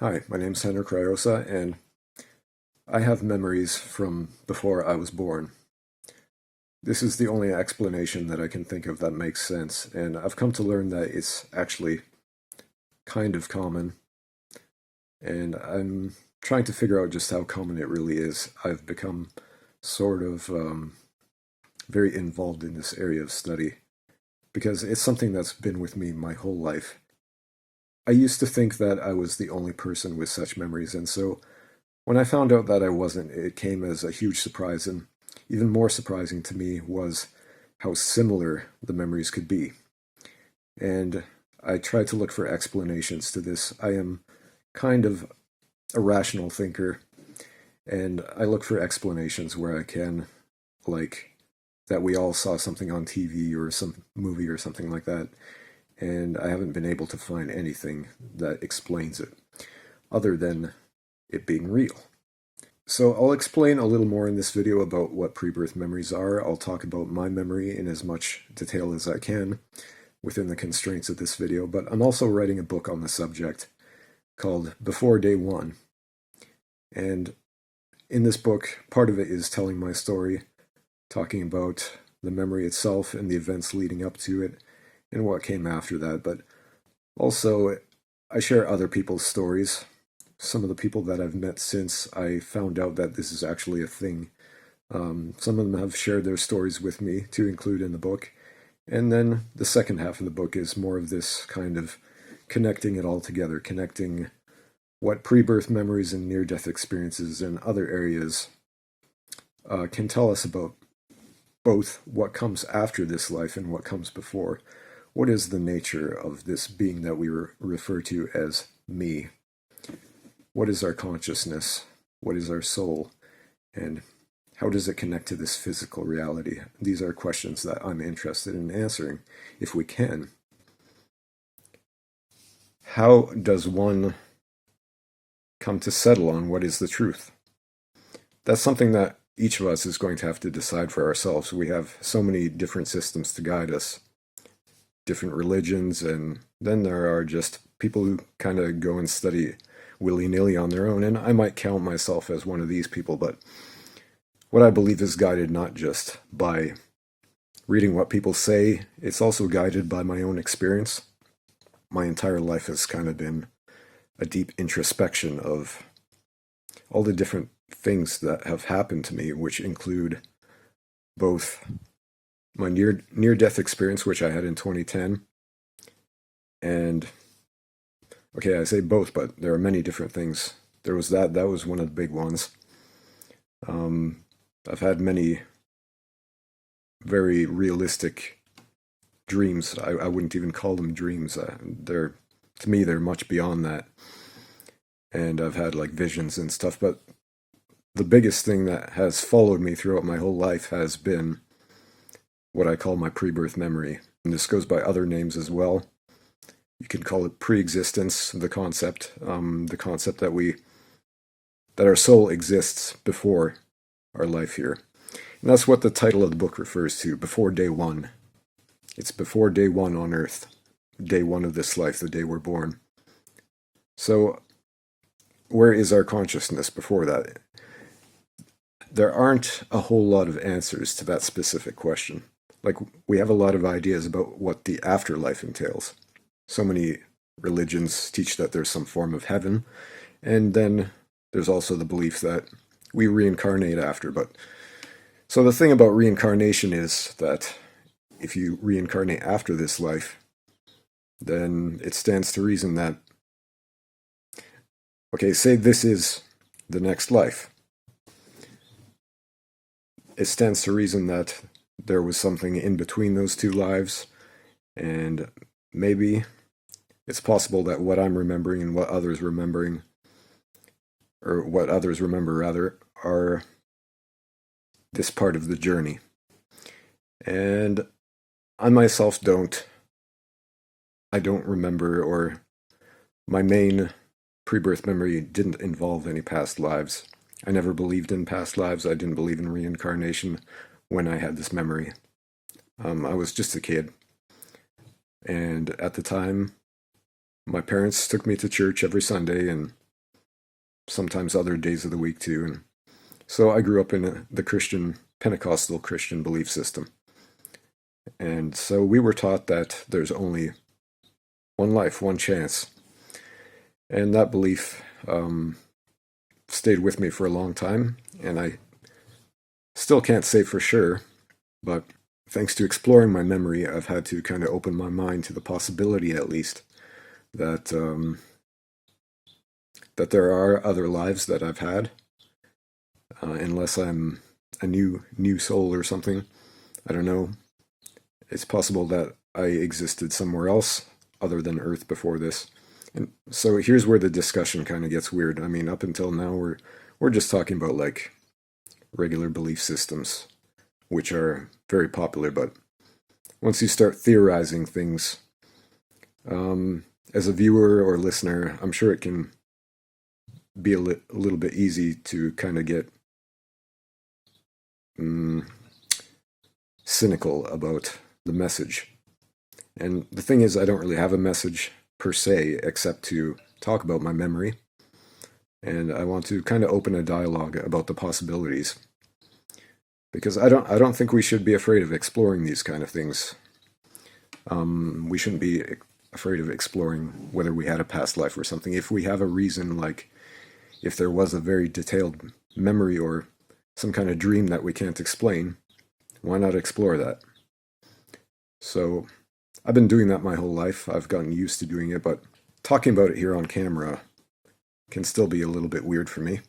Hi, my name's Henry Cryosa, and I have memories from before I was born. This is the only explanation that I can think of that makes sense, and I've come to learn that it's actually kind of common, and I'm trying to figure out just how common it really is. I've become sort of very involved in this area of study because it's something that's been with me my whole life. I used to think that I was the only person with such memories, and so when I found out that I wasn't, it came as a huge surprise, and even more surprising to me was how similar the memories could be. And I tried to look for explanations to this. I am kind of a rational thinker, and I look for explanations where I can, like that we all saw something on TV or some movie or something like that, and I haven't been able to find anything that explains it, other than it being real. So I'll explain a little more in this video about what pre-birth memories are. I'll talk about my memory in as much detail as I can within the constraints of this video, but I'm also writing a book on the subject called Before Day One. And in this book, part of it is telling my story, talking about the memory itself and the events leading up to it and what came after that, but also I share other people's stories, some of the people that I've met since I found out that this is actually a thing. Some of them have shared their stories with me to include in the book. And then the second half of the book is more of this kind of connecting it all together, connecting what pre-birth memories and near-death experiences and other areas can tell us about both what comes after this life and what comes before. What is the nature of this being that we refer to as me? What is our consciousness? What is our soul? And how does it connect to this physical reality? These are questions that I'm interested in answering, if we can. How does one come to settle on what is the truth? That's something that each of us is going to have to decide for ourselves. We have so many different systems to guide us, different religions, and then there are just people who kind of go and study willy-nilly on their own, and I might count myself as one of these people, but what I believe is guided not just by reading what people say, it's also guided by my own experience. My entire life has kind of been a deep introspection of all the different things that have happened to me, which include both my near-death experience, which I had in 2010, and okay, I say both, but there are many different things. There was that was one of the big ones. I've had many very realistic dreams. I wouldn't even call them dreams. To me, they're much beyond that. And I've had like visions and stuff, but the biggest thing that has followed me throughout my whole life has been what I call my pre-birth memory. And this goes by other names as well. You can call it pre-existence, the concept that our soul exists before our life here. And that's what the title of the book refers to, Before Day One. It's before day one on Earth, day one of this life, the day we're born. So, where is our consciousness before that? There aren't a whole lot of answers to that specific question. Like, we have a lot of ideas about what the afterlife entails. So many religions teach that there's some form of heaven, and then there's also the belief that we reincarnate after. But so the thing about reincarnation is that if you reincarnate after this life, then it stands to reason that, okay, say this is the next life. It stands to reason that there was something in between those two lives, and maybe it's possible that what I'm remembering and what others remembering, or what others remember rather, are this part of the journey. And I myself I don't remember, or my main pre-birth memory didn't involve any past lives. I never believed in past lives. I didn't believe in reincarnation when I had this memory. I was just a kid. And at the time, My parents took me to church every Sunday and sometimes other days of the week too. And so I grew up in the Pentecostal Christian belief system. And so we were taught that there's only one life, one chance. And that belief stayed with me for a long time. And I still can't say for sure, but thanks to exploring my memory, I've had to kind of open my mind to the possibility, at least, that that there are other lives that I've had, unless I'm a new soul or something. I don't know. It's possible that I existed somewhere else other than Earth before this. And so here's where the discussion kind of gets weird. I mean, up until now, we're just talking about like regular belief systems, which are very popular. But once you start theorizing things, as a viewer or listener, I'm sure it can be a little bit easy to kind of get cynical about the message. And the thing is, I don't really have a message per se, except to talk about my memory. And I want to kind of open a dialogue about the possibilities. Because I don't think we should be afraid of exploring these kind of things. We shouldn't be afraid of exploring whether we had a past life or something. If we have a reason, like if there was a very detailed memory or some kind of dream that we can't explain, why not explore that? So I've been doing that my whole life. I've gotten used to doing it, but talking about it here on camera can still be a little bit weird for me.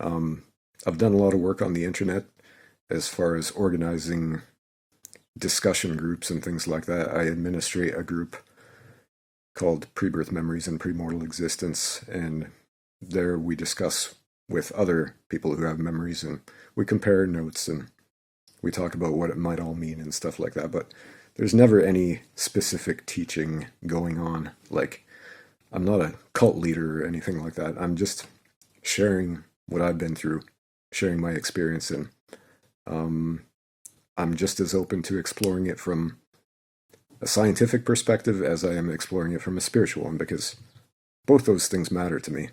I've done a lot of work on the internet as far as organizing discussion groups and things like that. I administrate a group called Pre-Birth Memories and Premortal Existence, and there we discuss with other people who have memories, and we compare notes and we talk about what it might all mean and stuff like that. But there's never any specific teaching going on. Like, I'm not a cult leader or anything like that. I'm just sharing what I've been through, sharing my experience, and I'm just as open to exploring it from a scientific perspective as I am exploring it from a spiritual one, because both those things matter to me.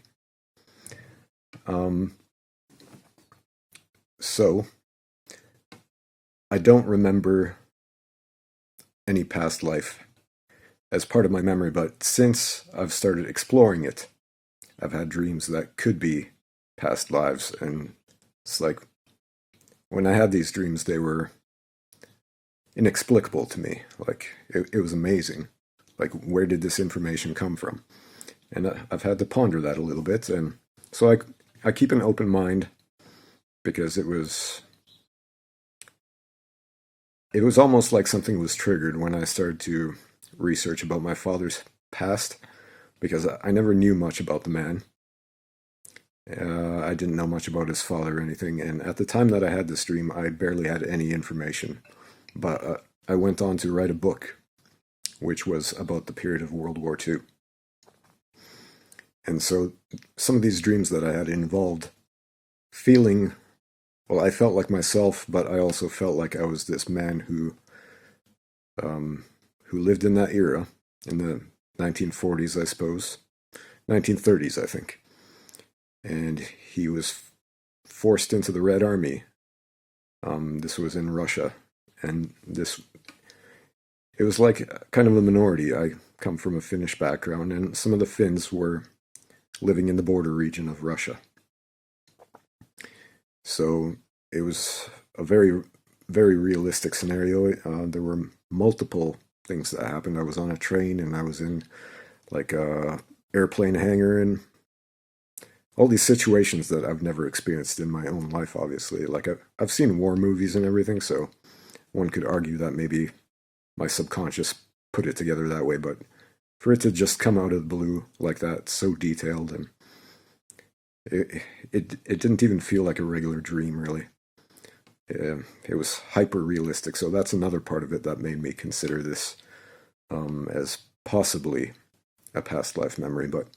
So I don't remember any past life as part of my memory, but since I've started exploring it, I've had dreams that could be past lives, and it's like when I had these dreams, they were inexplicable to me. Like, it was amazing. Like, where did this information come from? And I've had to ponder that a little bit, and so I keep an open mind, because it was almost like something was triggered when I started to research about my father's past, because I never knew much about the man. I didn't know much about his father or anything, and at the time that I had this dream, I barely had any information. But I went on to write a book, which was about the period of World War II. And so some of these dreams that I had involved feeling, well, I felt like myself, but I also felt like I was this man who lived in that era, in the 1940s, I suppose, 1930s, I think. And he was forced into the Red Army. This was in Russia, and it was like kind of a minority. I come from a Finnish background, and some of the Finns were living in the border region of Russia. So it was a very, very realistic scenario. There were multiple things that happened. I was on a train, and I was in like a airplane hangar, and all these situations that I've never experienced in my own life, obviously. Like, I've seen war movies and everything, so one could argue that maybe my subconscious put it together that way, but for it to just come out of the blue like that, so detailed, and it didn't even feel like a regular dream, really. It was hyper realistic, so that's another part of it that made me consider this as possibly a past life memory. But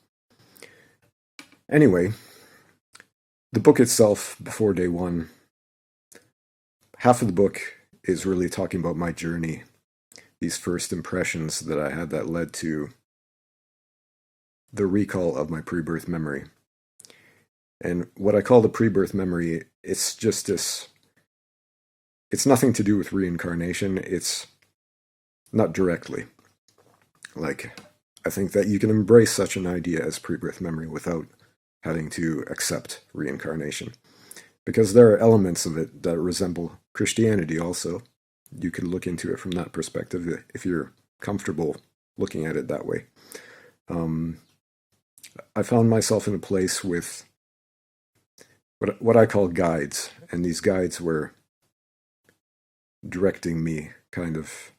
anyway, the book itself, before day one, half of the book is really talking about my journey, these first impressions that I had that led to the recall of my pre-birth memory. And what I call the pre-birth memory, it's just this, it's nothing to do with reincarnation. It's not directly. Like, I think that you can embrace such an idea as pre-birth memory without having to accept reincarnation. Because there are elements of it that resemble Christianity also. You could look into it from that perspective if you're comfortable looking at it that way. I found myself in a place with what I call guides, and these guides were directing me kind of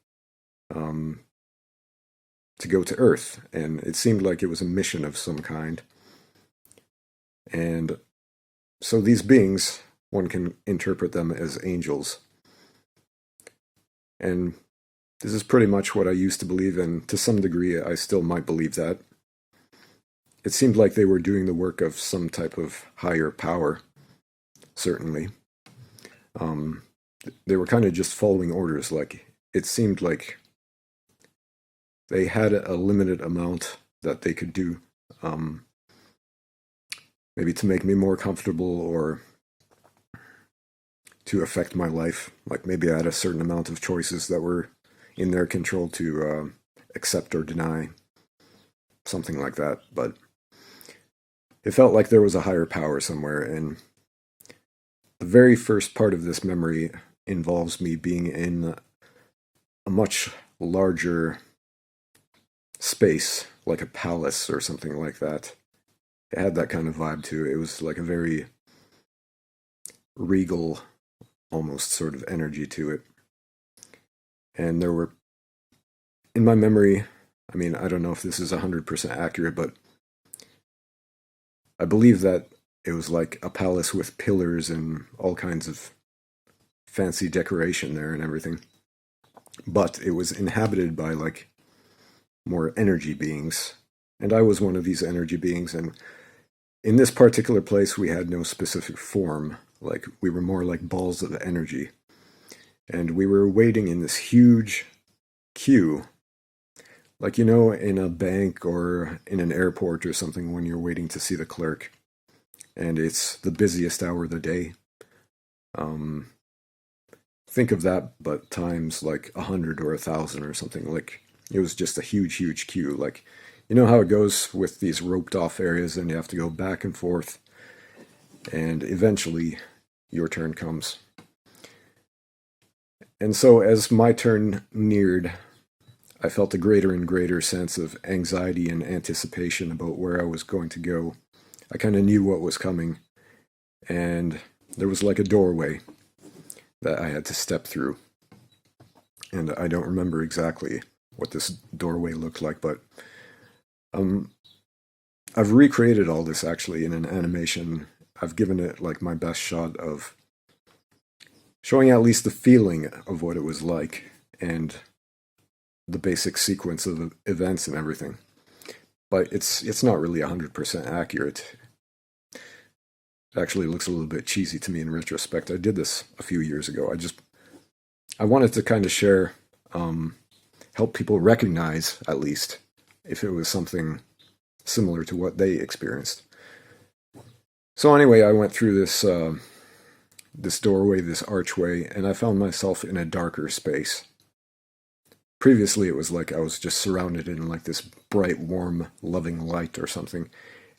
to go to Earth, and it seemed like it was a mission of some kind. And so these beings, one can interpret them as angels. And this is pretty much what I used to believe, and to some degree I still might believe that. It seemed like they were doing the work of some type of higher power, certainly. They were kind of just following orders. Like, it seemed like they had a limited amount that they could do, maybe to make me more comfortable or to affect my life. Like, maybe I had a certain amount of choices that were in their control to accept or deny, something like that. But it felt like there was a higher power somewhere, and the very first part of this memory involves me being in a much larger space, like a palace or something like that. It had that kind of vibe too. It was like a very regal, almost sort of energy to it. And there were, in my memory, I mean, I don't know if this is 100% accurate, but I believe that it was like a palace with pillars and all kinds of fancy decoration there and everything. But it was inhabited by like more energy beings. And I was one of these energy beings. And in this particular place, we had no specific form. Like, we were more like balls of energy. And we were waiting in this huge queue. Like, you know, in a bank or in an airport or something when you're waiting to see the clerk. And it's the busiest hour of the day. Think of that, but times like 100 or 1,000 or something. Like, it was just a huge, huge queue. Like, you know how it goes with these roped off areas and you have to go back and forth. And eventually your turn comes. And so as my turn neared, I felt a greater and greater sense of anxiety and anticipation about where I was going to go. I kind of knew what was coming, and there was like a doorway that I had to step through. And I don't remember exactly what this doorway looked like, but I've recreated all this actually in an animation. I've given it like my best shot of showing at least the feeling of what it was like and the basic sequence of events and everything. But it's not really 100% accurate. It actually looks a little bit cheesy to me in retrospect. I did this a few years ago. I wanted to kind of share, help people recognize, at least, if it was something similar to what they experienced. So anyway, I went through this doorway, this archway, and I found myself in a darker space. Previously, it was like I was just surrounded in like this bright, warm, loving light or something.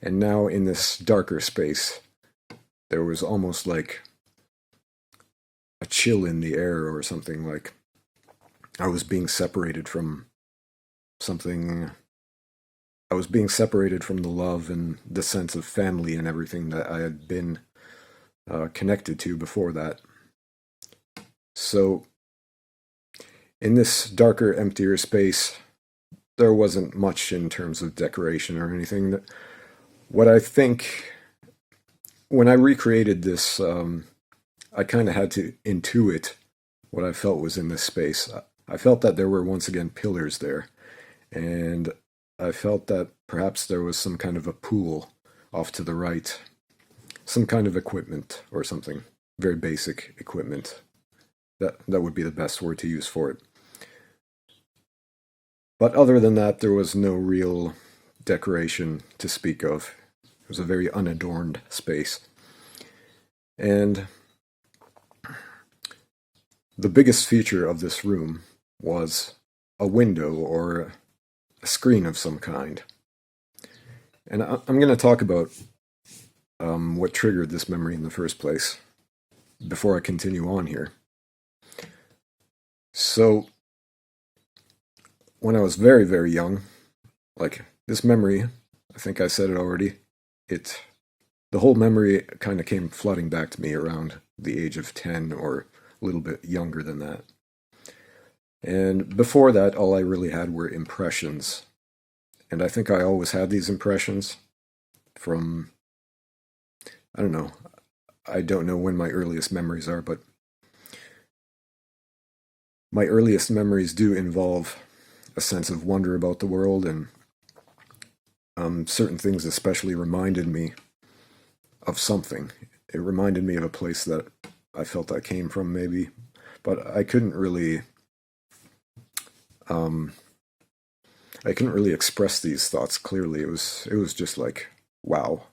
And now in this darker space, there was almost like a chill in the air or something. Like I was being separated from something. I was being separated from the love and the sense of family and everything that I had been connected to before that. So in this darker, emptier space, there wasn't much in terms of decoration or anything. What I think, when I recreated this, I kind of had to intuit what I felt was in this space. I felt that there were once again pillars there, and I felt that perhaps there was some kind of a pool off to the right, some kind of equipment or something, very basic equipment. That would be the best word to use for it. But other than that, there was no real decoration to speak of. It was a very unadorned space. And the biggest feature of this room was a window or a screen of some kind. And I'm going to talk about what triggered this memory in the first place before I continue on here. So, when I was very, very young, like this memory, I think I said it already, the whole memory kind of came flooding back to me around the age of 10 or a little bit younger than that. And before that, all I really had were impressions. And I think I always had these impressions from, I don't know, I don't know when my earliest memories are, but my earliest memories do involve a sense of wonder about the world, and certain things especially reminded me of something. It reminded me of a place that I felt I came from, maybe, but I couldn't really express these thoughts clearly. It was just like, wow.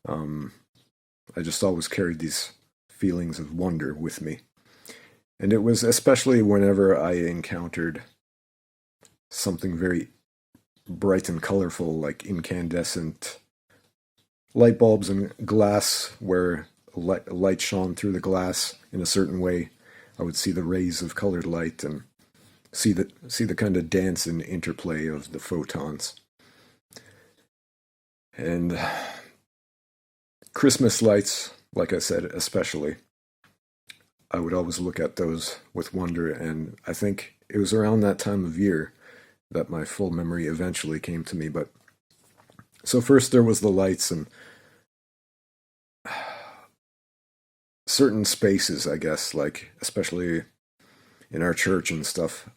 I just always carried these feelings of wonder with me. And it was especially whenever I encountered something very bright and colorful, like incandescent light bulbs and glass, where light shone through the glass in a certain way. I would see the rays of colored light and see the kind of dance and interplay of the photons. And Christmas lights, like I said, especially, I would always look at those with wonder, and I think it was around that time of year that my full memory eventually came to me. But so first there was the lights and certain spaces, I guess, like especially in our church and stuff,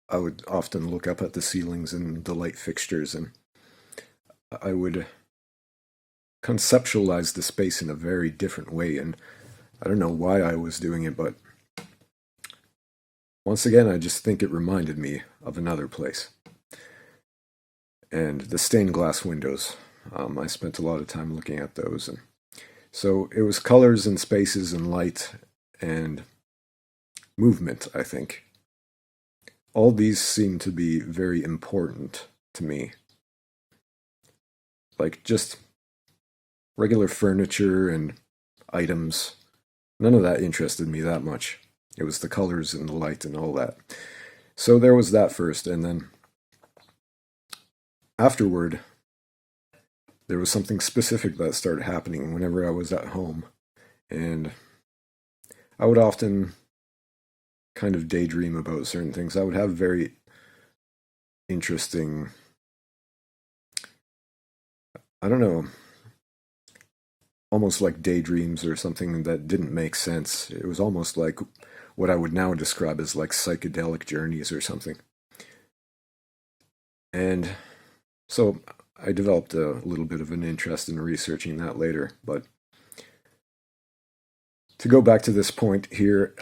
I would often look up at the ceilings and the light fixtures, and I would conceptualize the space in a very different way. And I don't know why I was doing it, but once again, I just think it reminded me of another place. And the stained glass windows, I spent a lot of time looking at those. And so it was colors and spaces and light and movement, I think. All these seem to be very important to me. Like just regular furniture and items, none of that interested me that much. It was the colors and the light and all that. So there was that first, and then afterward, there was something specific that started happening whenever I was at home. And I would often kind of daydream about certain things. I would have very interesting, I don't know, almost like daydreams or something that didn't make sense. It was almost like what I would now describe as like psychedelic journeys or something. And so I developed a little bit of an interest in researching that later. But to go back to this point here,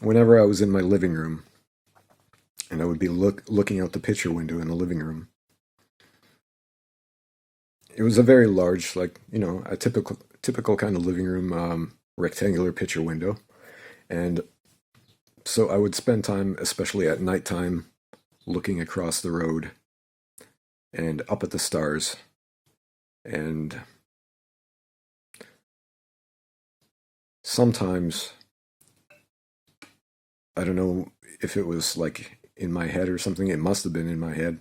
whenever I was in my living room, and I would be looking out the picture window in the living room, it was a very large, like, you know, a typical kind of living room, rectangular picture window. And so I would spend time, especially at nighttime, looking across the road and up at the stars. And sometimes, I don't know if it was like in my head or something, it must have been in my head,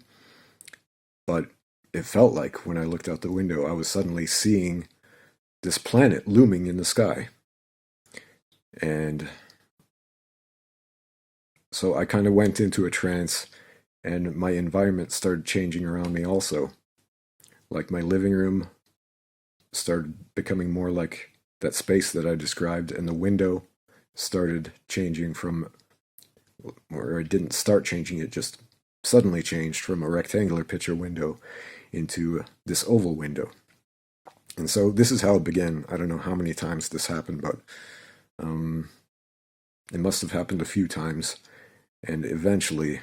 but it felt like when I looked out the window, I was suddenly seeing this planet looming in the sky. And so I kind of went into a trance, and my environment started changing around me also. Like my living room started becoming more like that space that I described, and the window started changing from, or it didn't start changing, it just suddenly changed from a rectangular picture window into this oval window. And so this is how it began. I don't know how many times this happened, but it must have happened a few times. And eventually,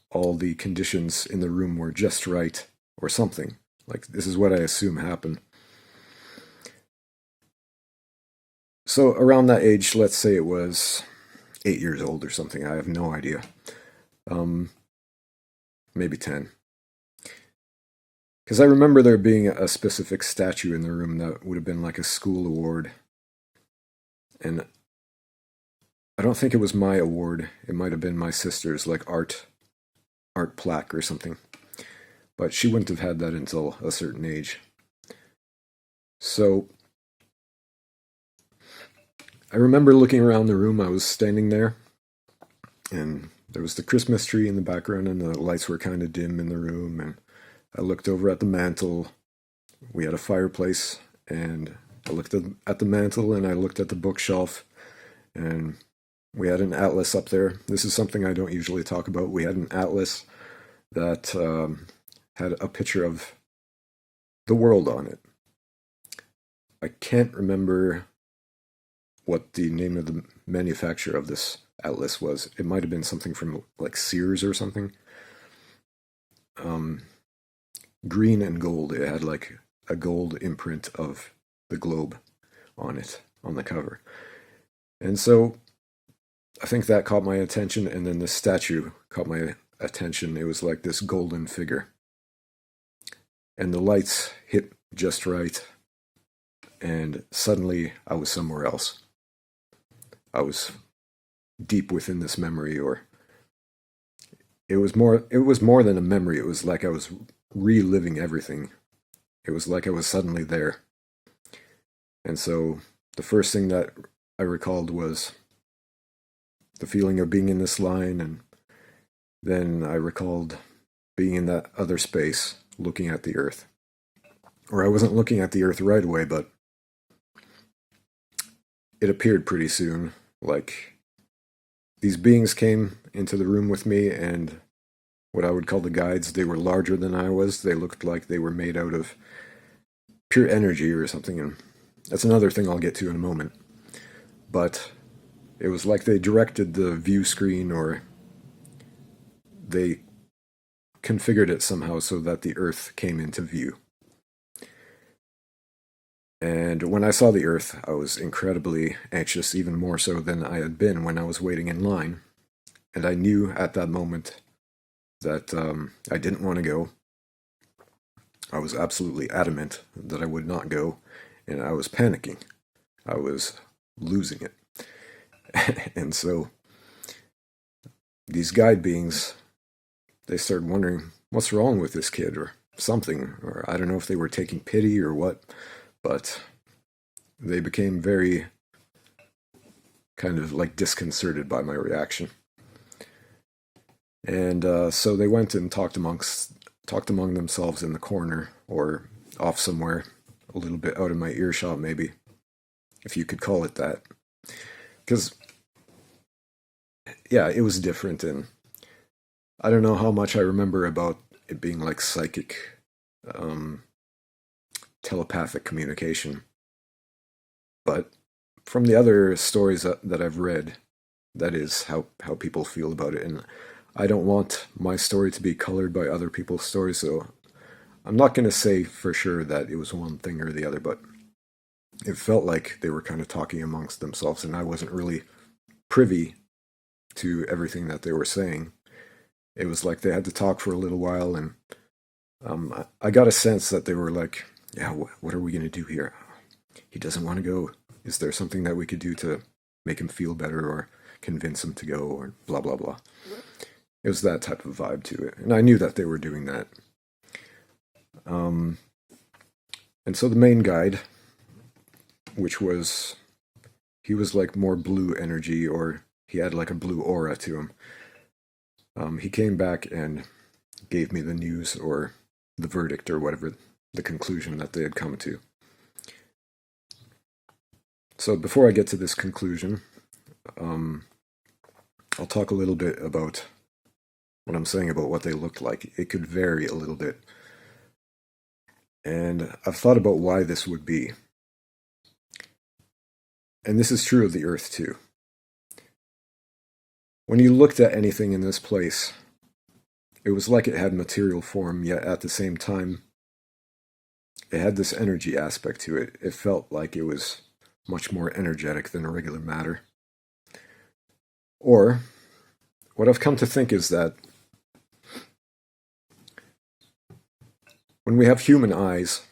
all the conditions in the room were just right or something. Like, this is what I assume happened. So around that age, let's say it was 8 years old or something, I have no idea. Maybe 10. Because I remember there being a specific statue in the room that would have been like a school award. And I don't think it was my award. It might have been my sister's, like art plaque or something. But she wouldn't have had that until a certain age. So I remember looking around the room. I was standing there, and there was the Christmas tree in the background, and the lights were kind of dim in the room. And I looked over at the mantle. We had a fireplace, and I looked at the mantle, and I looked at the bookshelf, and we had an atlas up there. This is something I don't usually talk about. We had an atlas that had a picture of the world on it. I can't remember what the name of the manufacturer of this atlas was. It might have been something from like Sears or something. Green and gold. It had like a gold imprint of the globe on it, on the cover. And so I think that caught my attention, and then the statue caught my attention. It was like this golden figure. And the lights hit just right, and suddenly I was somewhere else. I was deep within this memory, or it was more than a memory. It was like I was reliving everything. It was like I was suddenly there. And so the first thing that I recalled was the feeling of being in this line, and then I recalled being in that other space, looking at the earth. Or I wasn't looking at the earth right away, but it appeared pretty soon. Like, these beings came into the room with me, and what I would call the guides, they were larger than I was. They looked like they were made out of pure energy or something, and that's another thing I'll get to in a moment. But it was like they directed the view screen, or they configured it somehow so that the earth came into view. And when I saw the earth, I was incredibly anxious, even more so than I had been when I was waiting in line. And I knew at that moment that I didn't want to go. I was absolutely adamant that I would not go, and I was panicking. I was losing it. And so these guide beings, they started wondering, what's wrong with this kid, or something, or I don't know if they were taking pity or what, but they became very kind of like disconcerted by my reaction. And so they went and talked among themselves in the corner, or off somewhere, a little bit out of my earshot, maybe, if you could call it that. Because, yeah, it was different, and I don't know how much I remember about it being like psychic, telepathic communication. But from the other stories that I've read, that is how people feel about it. And I don't want my story to be colored by other people's stories, so I'm not going to say for sure that it was one thing or the other, but it felt like they were kind of talking amongst themselves, and I wasn't really privy to everything that they were saying. It was like they had to talk for a little while, and I got a sense that they were like, yeah, what are we going to do here? He doesn't want to go. Is there something that we could do to make him feel better, or convince him to go, or blah, blah, blah. It was that type of vibe to it, and I knew that they were doing that. And so the main guide, he was like more blue energy, or he had like a blue aura to him. He came back and gave me the news, or the verdict, or whatever, the conclusion that they had come to. So before I get to this conclusion, I'll talk a little bit about what I'm saying about what they looked like. It could vary a little bit. And I've thought about why this would be. And this is true of the Earth too. When you looked at anything in this place, it was like it had material form, yet at the same time, it had this energy aspect to it. It felt like it was much more energetic than a regular matter. Or, what I've come to think is that when we have human eyes,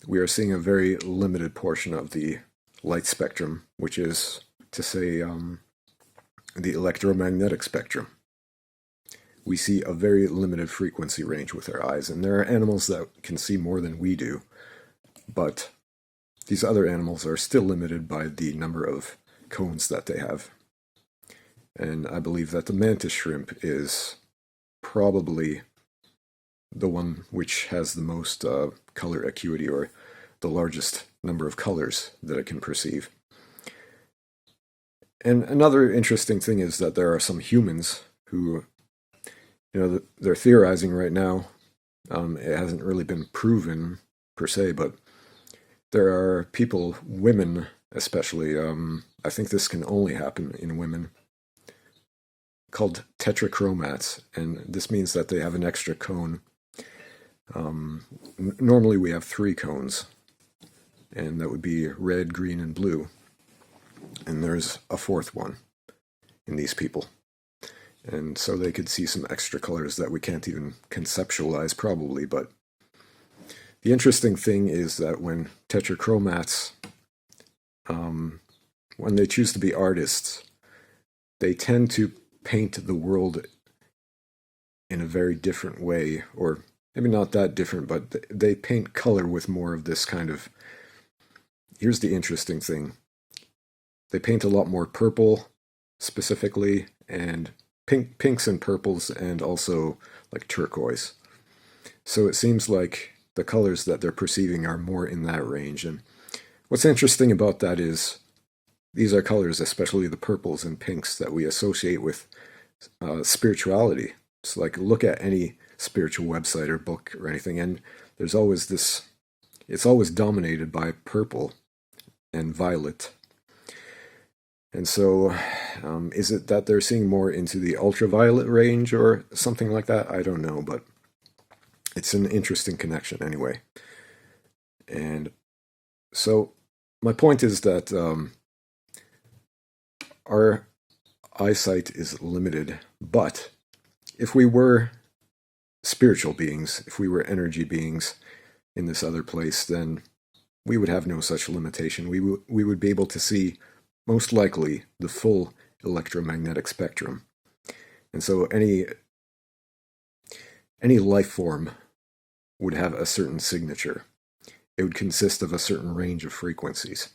we are seeing a very limited portion of the light spectrum, which is to say the electromagnetic spectrum. We see a very limited frequency range with our eyes, and there are animals that can see more than we do, but these other animals are still limited by the number of cones that they have. And I believe that the mantis shrimp is probably the one which has the most color acuity, or the largest number of colors that it can perceive. And another interesting thing is that there are some humans who, they're theorizing right now. It hasn't really been proven per se, but there are people, women especially, I think this can only happen in women, called tetrachromats, and this means that they have an extra cone. Normally we have 3 cones, and that would be red, green, and blue. And there's a 4th one in these people. And so they could see some extra colors that we can't even conceptualize probably, but the interesting thing is that when tetrachromats, when they choose to be artists, they tend to paint the world in a very different way, or maybe not that different, but they paint color with more of this kind of, here's the interesting thing, they paint a lot more purple specifically, and pinks and purples, and also like turquoise. So it seems like the colors that they're perceiving are more in that range. And what's interesting about that is these are colors, especially the purples and pinks, that we associate with spirituality. It's like, look at any spiritual website or book or anything, and there's always this, it's always dominated by purple and violet. And so, is it that they're seeing more into the ultraviolet range or something like that? I don't know, but it's an interesting connection anyway. And so, my point is that our eyesight is limited, but if we were spiritual beings, if we were energy beings in this other place, then we would have no such limitation. We would be able to see, most likely, the full electromagnetic spectrum. And so any life form would have a certain signature. It would consist of a certain range of frequencies.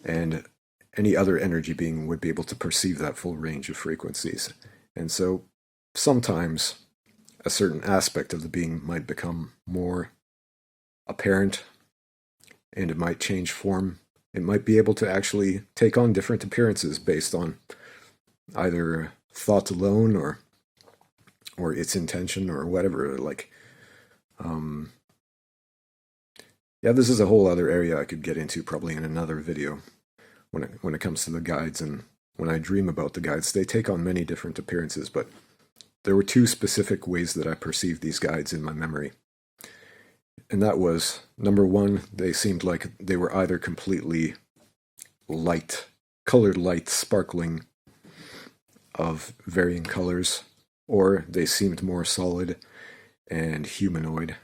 And any other energy being would be able to perceive that full range of frequencies. And so sometimes a certain aspect of the being might become more apparent, and it might change form. It might be able to actually take on different appearances based on either thought alone or its intention or whatever. Like, yeah, this is a whole other area I could get into probably in another video when it comes to the guides. And when I dream about the guides, they take on many different appearances, but there were 2 specific ways that I perceived these guides in my memory. And that was, number 1, they seemed like they were either completely light, colored light, sparkling of varying colors, or they seemed more solid and humanoid.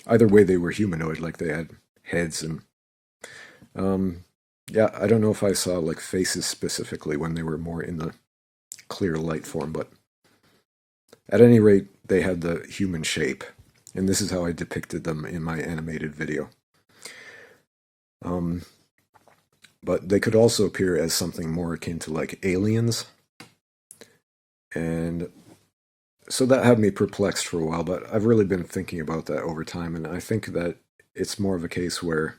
Either way, they were humanoid, like they had heads. And yeah, I don't know if I saw like faces specifically when they were more in the clear light form, but at any rate, they had the human shape. And this is how I depicted them in my animated video. But they could also appear as something more akin to like aliens. And so that had me perplexed for a while, but I've really been thinking about that over time, and I think that it's more of a case where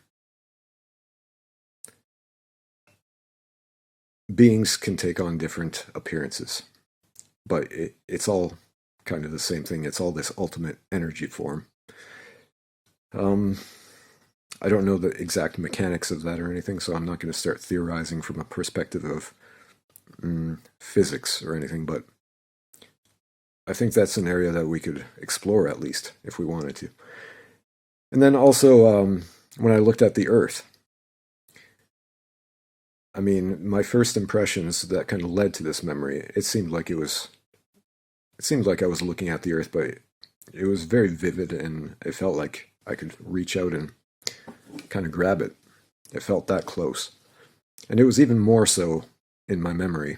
beings can take on different appearances, but it's all kind of the same thing. It's all this ultimate energy form. I don't know the exact mechanics of that or anything, so I'm not going to start theorizing from a perspective of physics or anything, but I think that's an area that we could explore at least if we wanted to. And then also, when I looked at the Earth, I mean, my first impressions that kind of led to this memory, it seemed like I was looking at the Earth, but it was very vivid, and it felt like I could reach out and kind of grab it. It felt that close. And it was even more so in my memory.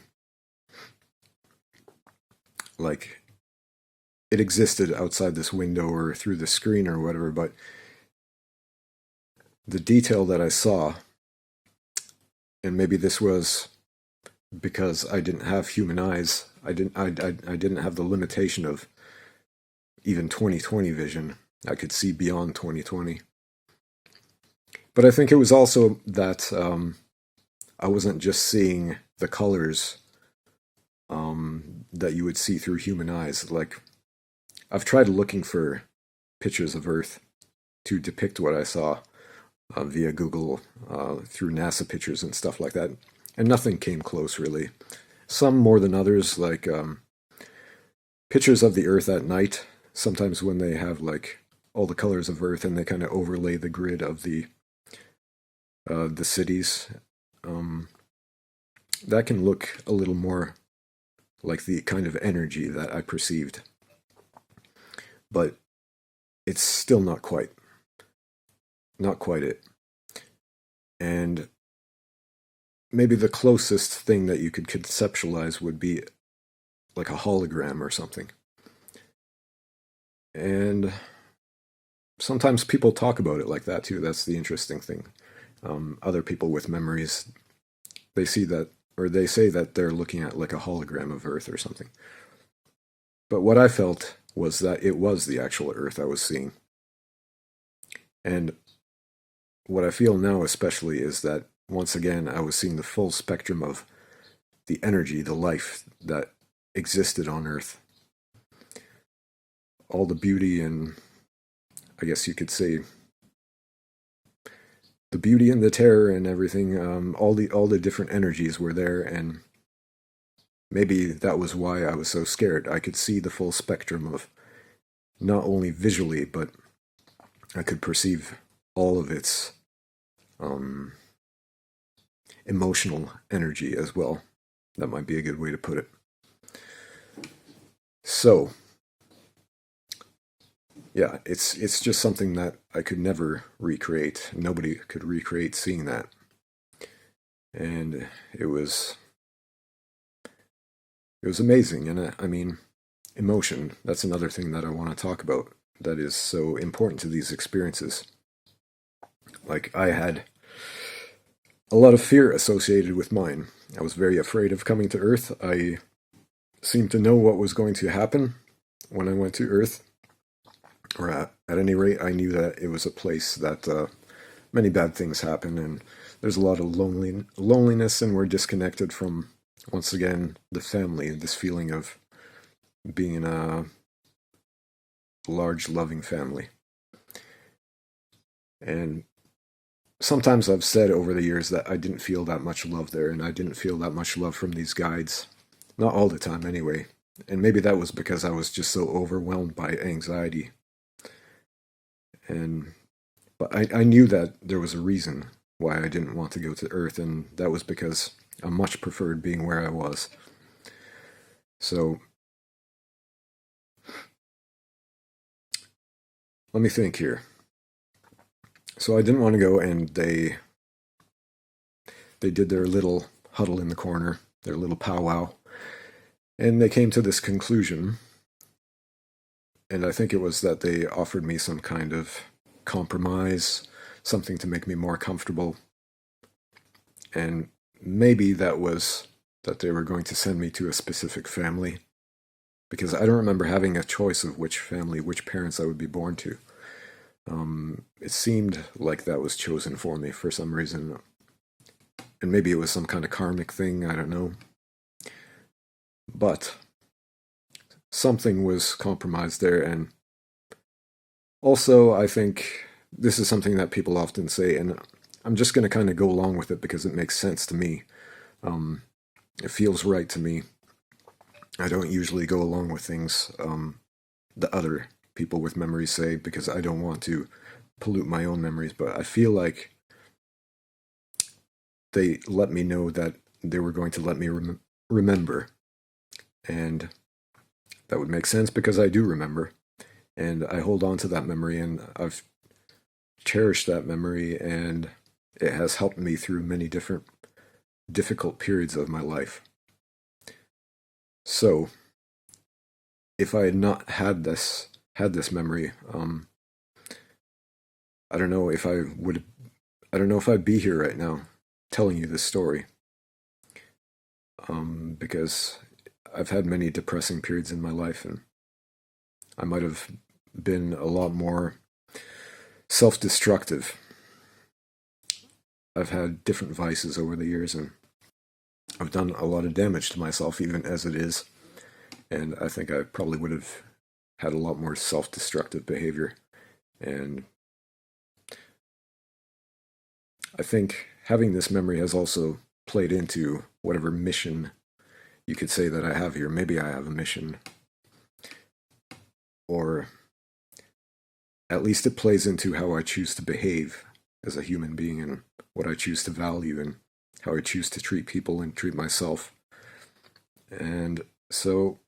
Like, it existed outside this window or through the screen or whatever, but the detail that I saw, and maybe this was because I didn't have human eyes, I didn't have the limitation of even 20/20 vision. I could see beyond 20/20. But I think it was also that I wasn't just seeing the colors that you would see through human eyes. Like, I've tried looking for pictures of Earth to depict what I saw via Google, through NASA pictures and stuff like that, and nothing came close, really. Some more than others, like pictures of the Earth at night, sometimes when they have like all the colors of Earth and they kind of overlay the grid of the cities. That can look a little more like the kind of energy that I perceived. But it's still not quite it. And maybe the closest thing that you could conceptualize would be like a hologram or something. And sometimes people talk about it like that too. That's the interesting thing. Other people with memories, they see that, or they say that they're looking at like a hologram of Earth or something. But what I felt was that it was the actual Earth I was seeing. And what I feel now especially is that, once again, I was seeing the full spectrum of the energy, the life that existed on Earth. All the beauty and, I guess you could say, the beauty and the terror and everything, all the different energies were there, and maybe that was why I was so scared. I could see the full spectrum of, not only visually, but I could perceive all of its emotional energy as well. That might be a good way to put it. So, yeah, it's just something that I could never recreate. Nobody could recreate seeing that. And it was amazing. And I mean, emotion, that's another thing that I want to talk about that is so important to these experiences. Like, I had a lot of fear associated with mine. I was very afraid of coming to Earth. I seemed to know what was going to happen when I went to Earth. Or at any rate, I knew that it was a place that many bad things happen, and there's a lot of loneliness, and we're disconnected from, once again, the family, and this feeling of being in a large, loving family. And sometimes I've said over the years that I didn't feel that much love there, and I didn't feel that much love from these guides. Not all the time, anyway. And maybe that was because I was just so overwhelmed by anxiety. But I knew that there was a reason why I didn't want to go to Earth, and that was because I much preferred being where I was. So, let me think here. So I didn't want to go, and they did their little huddle in the corner, their little powwow, and they came to this conclusion. And I think it was that they offered me some kind of compromise, something to make me more comfortable. And maybe that was that they were going to send me to a specific family, because I don't remember having a choice of which family, which parents I would be born to. It seemed like that was chosen for me for some reason. And maybe it was some kind of karmic thing, I don't know. But something was compromised there, and also I think this is something that people often say, and I'm just going to kind of go along with it because it makes sense to me. It feels right to me. I don't usually go along with things the other people with memories say because I don't want to pollute my own memories, but I feel like they let me know that they were going to let me remember. And that would make sense because I do remember. And I hold on to that memory, and I've cherished that memory, and it has helped me through many different difficult periods of my life. So, if I had not had this memory, I don't know if I would. I don't know if I'd be here right now telling you this story. Because I've had many depressing periods in my life, and I might have been a lot more self-destructive. I've had different vices over the years, and I've done a lot of damage to myself, even as it is. And I think I probably would have had a lot more self-destructive behavior. And I think having this memory has also played into whatever mission you could say that I have here. Maybe I have a mission, or at least it plays into how I choose to behave as a human being, and what I choose to value, and how I choose to treat people and treat myself. And so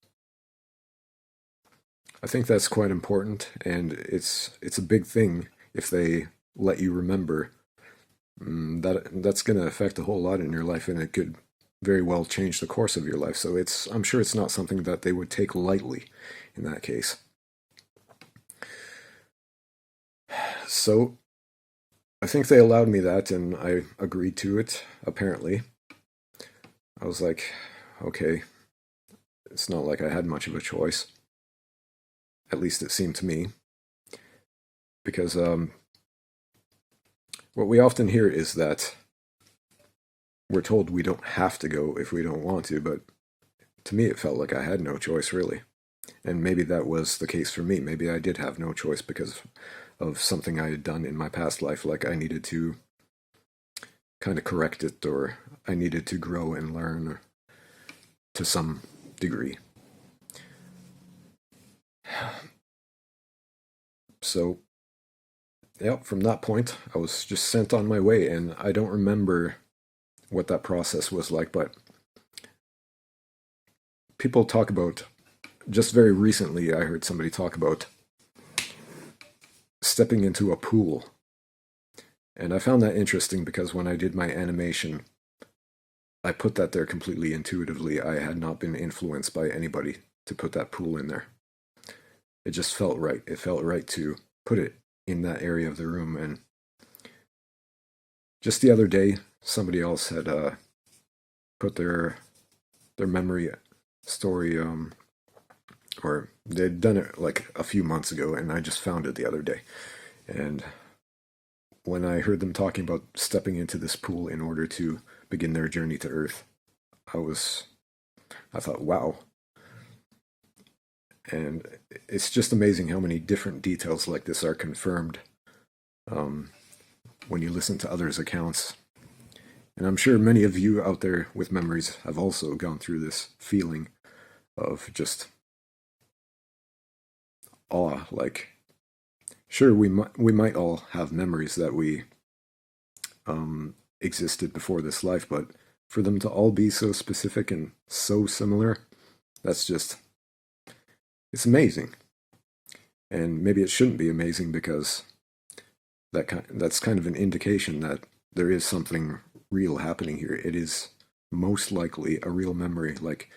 I think that's quite important, and it's a big thing if they let you remember. That's going to affect a whole lot in your life, and it could very well change the course of your life. So I'm sure it's not something that they would take lightly in that case. So I think they allowed me that, and I agreed to it, apparently. I was like, okay, it's not like I had much of a choice. At least it seemed to me. Because what we often hear is that we're told we don't have to go if we don't want to, but to me it felt like I had no choice, really. And maybe that was the case for me. Maybe I did have no choice because of something I had done in my past life, like I needed to kind of correct it, or I needed to grow and learn to some degree. So, yeah, from that point, I was just sent on my way, and I don't remember what that process was like, but people talk about, just very recently, I heard somebody talk about stepping into a pool. And I found that interesting because when I did my animation, I put that there completely intuitively. I had not been influenced by anybody to put that pool in there. It just felt right. It felt right to put it in that area of the room. And just the other day, somebody else had put their memory story, or they'd done it like a few months ago, and I just found it the other day. And when I heard them talking about stepping into this pool in order to begin their journey to Earth, I thought, wow. And it's just amazing how many different details like this are confirmed when you listen to others' accounts. And I'm sure many of you out there with memories have also gone through this feeling of just awe. Like, sure, we might all have memories that we existed before this life, but for them to all be so specific and so similar, it's amazing. And maybe it shouldn't be amazing because that's kind of an indication that there is something real happening here. It is most likely a real memory. Like,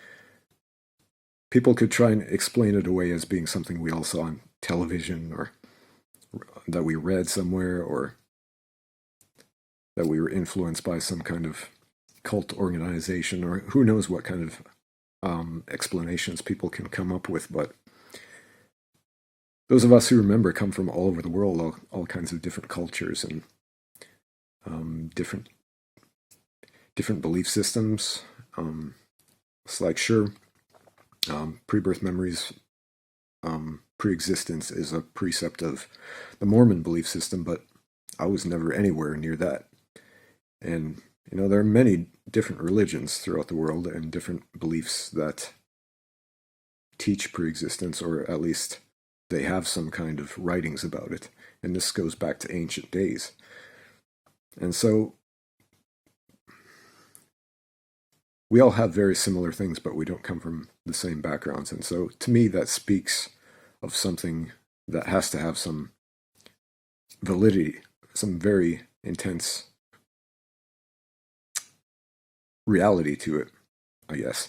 people could try and explain it away as being something we all saw on television, or that we read somewhere, or that we were influenced by some kind of cult organization, or who knows what kind of explanations people can come up with. But those of us who remember come from all over the world, all kinds of different cultures, and different belief systems. It's like, sure, pre-birth memories, pre-existence is a precept of the Mormon belief system, but I was never anywhere near that. And there are many different religions throughout the world, and different beliefs that teach pre-existence, or at least they have some kind of writings about it. And this goes back to ancient days. And so we all have very similar things, but we don't come from the same backgrounds. And so to me, that speaks of something that has to have some validity, some very intense reality to it, I guess.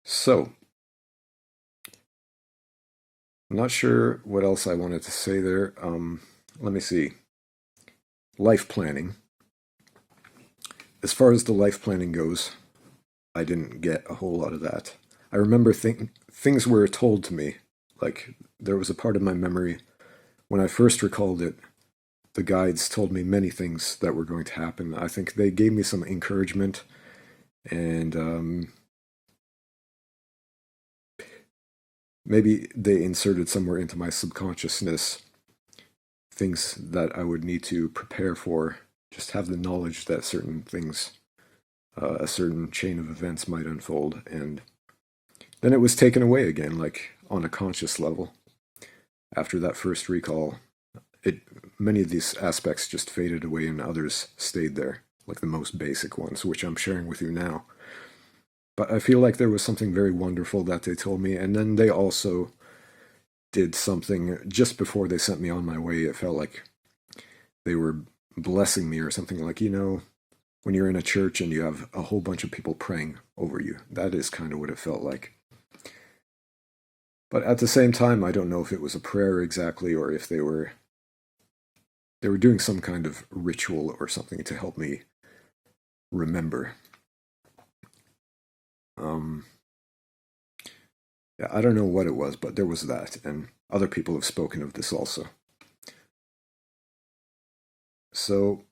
So, I'm not sure what else I wanted to say there. Let me see. Life planning. As far as the life planning goes, I didn't get a whole lot of that. I remember things were told to me, like there was a part of my memory when I first recalled it. The guides told me many things that were going to happen. I think they gave me some encouragement, and maybe they inserted somewhere into my subconsciousness things that I would need to prepare for, just have the knowledge that certain things, a certain chain of events might unfold, and then it was taken away again, like on a conscious level. After that first recall, many of these aspects just faded away and others stayed there, like the most basic ones, which I'm sharing with you now. But I feel like there was something very wonderful that they told me, and then they also did something just before they sent me on my way. It felt like they were blessing me or something, like, when you're in a church and you have a whole bunch of people praying over you. That is kind of what it felt like. But at the same time, I don't know if it was a prayer exactly, or if they were doing some kind of ritual or something to help me remember. Yeah, I don't know what it was, but there was that, and other people have spoken of this also. So,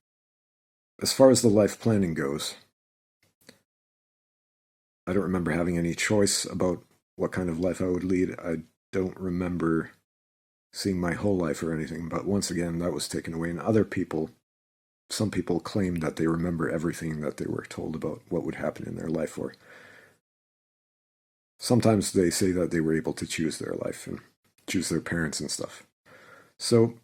as far as the life planning goes, I don't remember having any choice about what kind of life I would lead. I don't remember seeing my whole life or anything, but once again, that was taken away. And some people claimed that they remember everything that they were told about what would happen in their life, or sometimes they say that they were able to choose their life and choose their parents and stuff. So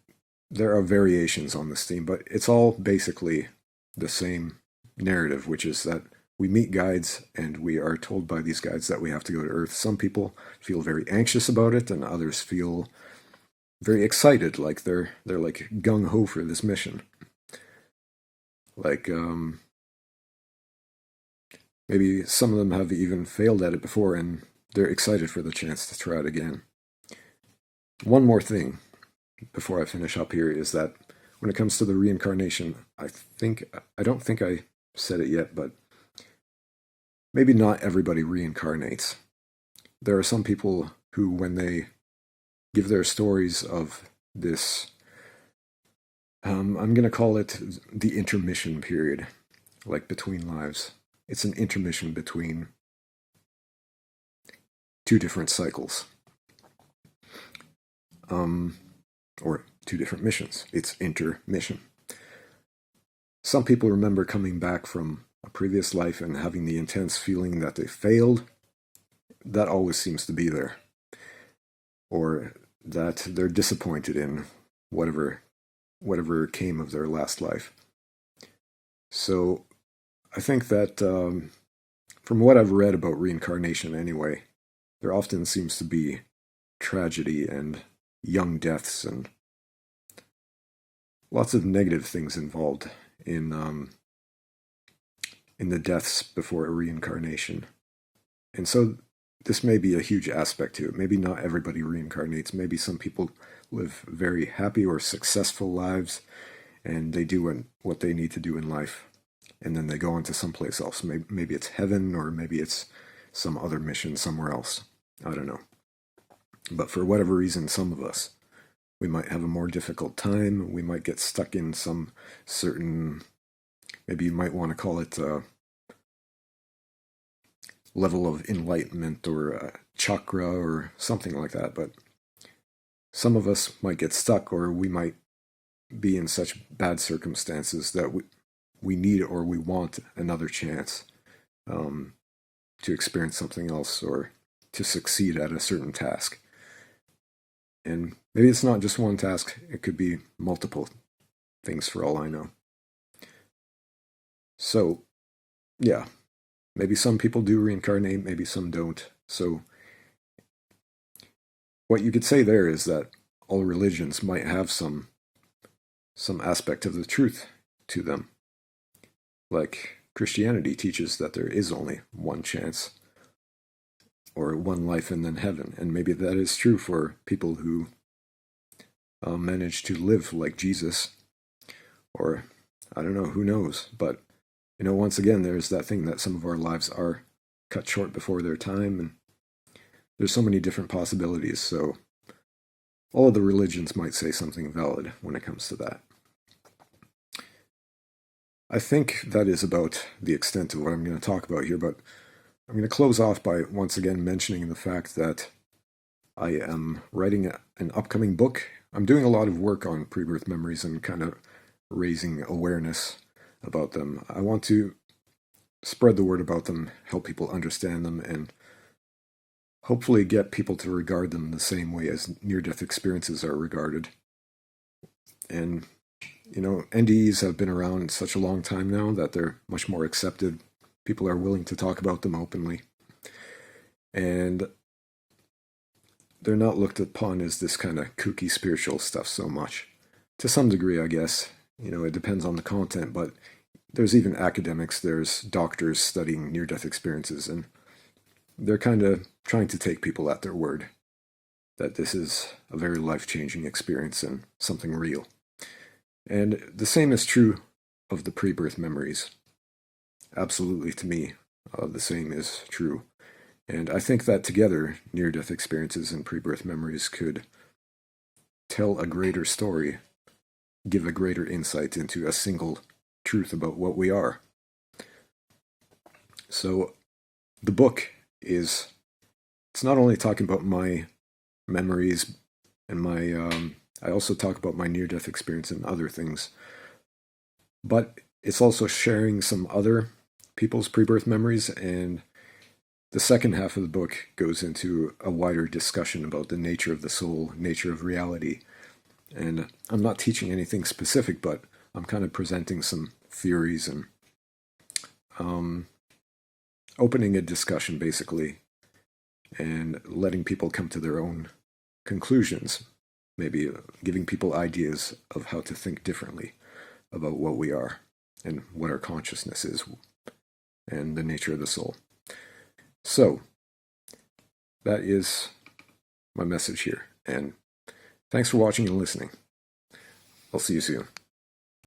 there are variations on this theme, but it's all basically the same narrative, which is that we meet guides and we are told by these guides that we have to go to Earth. Some people feel very anxious about it, and others feel very excited, like they're like gung-ho for this mission. Like, maybe some of them have even failed at it before, and they're excited for the chance to try it again. One more thing before I finish up here is that when it comes to the reincarnation, I don't think I said it yet, but maybe not everybody reincarnates. There are some people who, when they give their stories of this, I'm going to call it the intermission period, like between lives. It's an intermission between two different cycles. Or two different missions. It's intermission. Some people remember coming back from a previous life and having the intense feeling that they failed. That always seems to be there. Or that they're disappointed in whatever came of their last life. So I think that from what I've read about reincarnation anyway, there often seems to be tragedy and young deaths and lots of negative things involved in the deaths before a reincarnation. And so this may be a huge aspect to it. Maybe not everybody reincarnates. Maybe some people live very happy or successful lives, and they do what they need to do in life, and then they go on to someplace else. Maybe it's heaven, or maybe it's some other mission somewhere else. I don't know. But for whatever reason, some of us, we might have a more difficult time. We might get stuck in some certain, maybe you might want to call it a level of enlightenment, or a chakra, or something like that. But some of us might get stuck, or we might be in such bad circumstances that we need or we want another chance to experience something else, or to succeed at a certain task. And maybe it's not just one task, it could be multiple things for all I know. So, yeah, maybe some people do reincarnate, maybe some don't. So, what you could say there is that all religions might have some aspect of the truth to them. Like Christianity teaches that there is only one chance, or one life and then heaven. And maybe that is true for people who manage to live like Jesus. Or, I don't know, who knows. But, once again, there's that thing that some of our lives are cut short before their time. And there's so many different possibilities. So, all of the religions might say something valid when it comes to that. I think that is about the extent of what I'm going to talk about here, but I'm going to close off by once again mentioning the fact that I am writing an upcoming book. I'm doing a lot of work on pre-birth memories and kind of raising awareness about them. I want to spread the word about them, help people understand them, and hopefully get people to regard them the same way as near-death experiences are regarded. And NDEs have been around such a long time now that they're much more accepted. People are willing to talk about them openly. And they're not looked upon as this kind of kooky spiritual stuff so much. To some degree, I guess. It depends on the content, but there's even academics, there's doctors studying near-death experiences, and they're kind of trying to take people at their word that this is a very life-changing experience and something real. And the same is true of the pre-birth memories. Absolutely, to me, the same is true. And I think that together, near-death experiences and pre-birth memories could tell a greater story, give a greater insight into a single truth about what we are. So, the book it's not only talking about my memories and I also talk about my near-death experience and other things, but it's also sharing some other people's pre-birth memories, and the second half of the book goes into a wider discussion about the nature of the soul, nature of reality. And I'm not teaching anything specific, but I'm kind of presenting some theories and opening a discussion, basically, and letting people come to their own conclusions, maybe giving people ideas of how to think differently about what we are and what our consciousness is and the nature of the soul. So, that is my message here, and thanks for watching and listening. I'll see you soon.